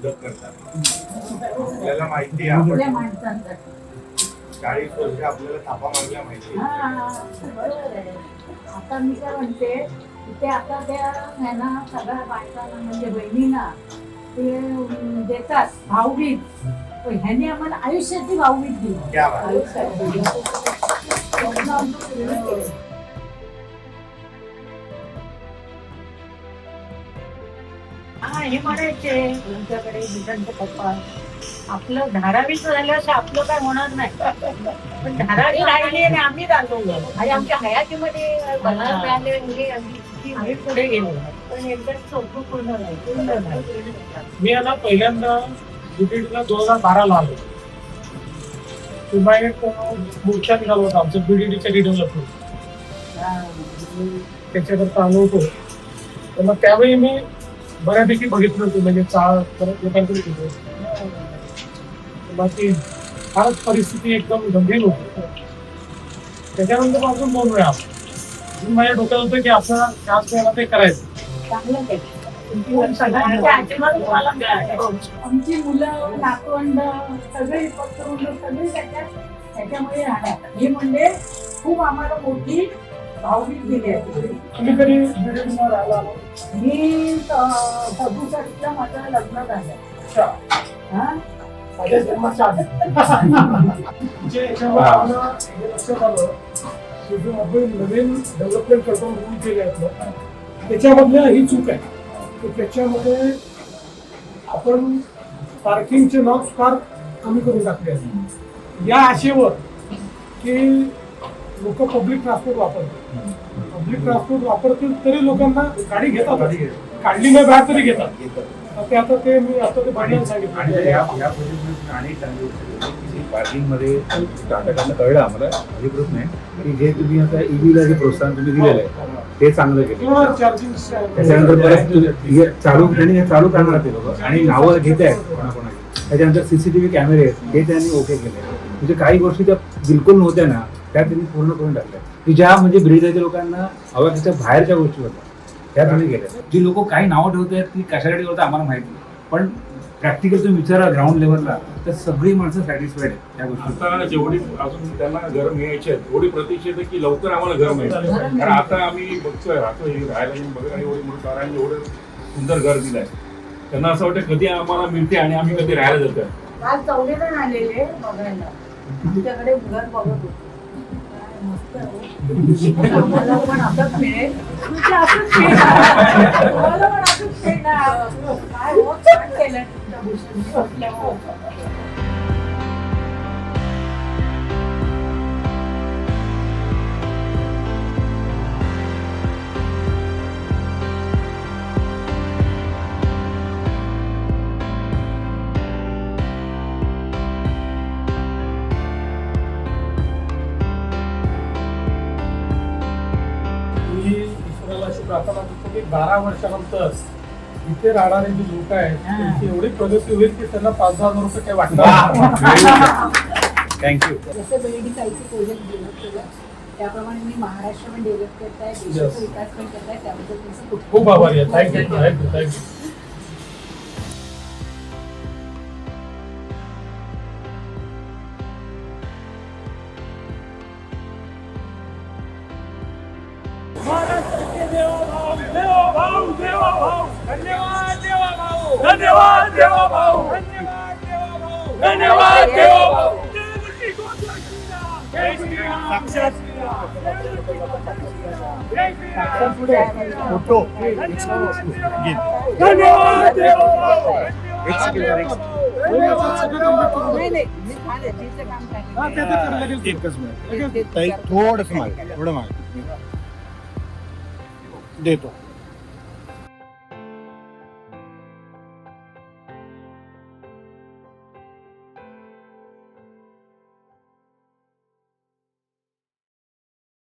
मदत करतात. आपल्याला माहिती आहे आपल्या आपण माणसांसाठी 40 वर्ष आपल्याला थापा मारल्या माहिती आहे. बरोबर आहे. आता मी काय म्हणते ते आता त्या ह्यांना सगळ्या बायकांना म्हणजे बहिणींना ते देतात भाऊबीज. पण ह्यांनी आम्हाला आयुष्याची भाऊबीज दिली. क्या बात. आयुष्याची. स्वप्न आमचं पूर्ण केलं. हा हे म्हणायचे तुमच्याकडे दुधांचे पप्पा आपलं धारावीच झाल्यास आपलं काय होणार नाही. पण धारावी राहिली आणि आम्ही राहिलो आणि आमच्या हयातीमध्ये बघायला मिळाले म्हणजे आम्ही पुढे गेलो. पण एकदम चौकं पूर्ण नाही. मी आता पहिल्यांदा बीडीडीला 2012 ला आलो. तेव्हा एक मोर्चा निघाला होता आमचं बीडीडीच्या रिडेव्हलपमेंट, त्याच्याकरता आलो होतो. तर मग त्यावेळी मी बऱ्यापैकी बघितलं होतं म्हणजे चाळ लोकांकडे होतो. बाकी फारच परिस्थिती एकदम गंभीर होती. त्याच्यानंतर अजून 2 वेळा माझ्या डोक्यात होतं की असं त्याच वेळेला ते करायचं. चांगलं केलं. आमची मुलं नातवंड सगळे पत्रून सगळे त्याच्यामध्ये राहणार. हे म्हणजे खूप आम्हाला मोठी भावनिक दिली आहे. तुम्ही कधी बीडीडीला राहिला? मी 67ला माझं लग्न झालं. हा माझ्या जन्माच्या आधी म्हणजे याच्यावर आम्हाला हे लक्षात आलं की जो आपण नवीन डेव्हलपमेंट करतो रूल केले आहेत त्याच्यामधल्या ही चूक आहे की त्याच्यामध्ये आपण पार्किंगचे नॉर्म्स फार कमी करून टाकले आहेत या आशेवर की लोक पब्लिक ट्रान्सपोर्ट वापरतात. पब्लिक ट्रान्सपोर्ट वापरतील तरी लोकांना गाडी घेतात, काढली नाही बाहेर तरी घेतात. ते आता ते मी आता ते भांडण सांगितलं. या प्रोजेक्टमध्ये आणि चांगली गोष्ट की पार्किंगमध्ये टाटाकांना कळलं आम्हाला अधिकृत नाही की जे तुम्ही आता ईव्हीला जे प्रोत्साहन तुम्ही दिलेलं आहे ते चांगलं केलं. चार्जिंग त्याच्यानंतर परत चालू त्यांनी हे चालू करणार ते लोक आणि नावं घेत आहेत कोणाकोणाची. त्याच्यानंतर सीसीटीव्ही कॅमेरे आहेत हे त्यांनी ओके केले. म्हणजे काही गोष्टी त्या बिलकुल नव्हत्या ना त्या त्यांनी पूर्ण करून टाकल्या की ज्या म्हणजे ब्रिजच्या लोकांना हव्या त्याच्या बाहेरच्या गोष्टी होत्या त्या त्यांनी केल्या. जी लोक काही नावं ठेवत आहेत ती कशासाठी होतं आम्हाला माहिती नाही, पण प्रॅक्टिकल तुम्ही विचारा ग्राउंड लेवलला तर सगळी माणसं सॅटिस्फाईड आहेत त्या गोष्टी. आता जेवढी अजून त्यांना घर मिळायचे आहेत एवढी प्रतीक्षा आहे की लवकर आम्हाला घर मिळेल. कारण आता आम्ही बघतोय राहतो राहायला येऊन बघा आणि एवढी मोठी कारण एवढं सुंदर घर दिलंय. त्यांना असं वाटतं कधी आम्हाला मिळते आणि आम्ही कधी राहायला जातोय. काल 14 जण आलेले बघायला तुमच्याकडे घर बघत होते. मस्त आम्हाला पण असंच मिळेल. तुमच्या असंच मिळणार. मला पण असंच मिळणार. काय हो छान केलं तुमच्या भूषण. प्रार्थना करतो की 12 वर्षानंतर इथे राहणारे जे लोक आहेत त्यांची एवढी प्रगती होईल की त्यांना 5,000 रुपये काही वाटणार. थँक्यू. जसं बेडी काहीचे प्रोजेक्ट डेव्हलप केलं त्याप्रमाणे मी महाराष्ट्र पण डेव्हलप करत आहे, देशाचा विकास पण करत आहे. त्याबद्दल तुमचं खूप आभारी आहे. थँक्यू. धन्यवाद देवा भाऊ. धन्यवाद देवा भाऊ. धन्यवाद देवा भाऊ. जय श्रीराम. साक्षात फोटो. धन्यवाद देवा भाऊ. एकच मिनिट थोडंसं मागे थोडं मागे देतो.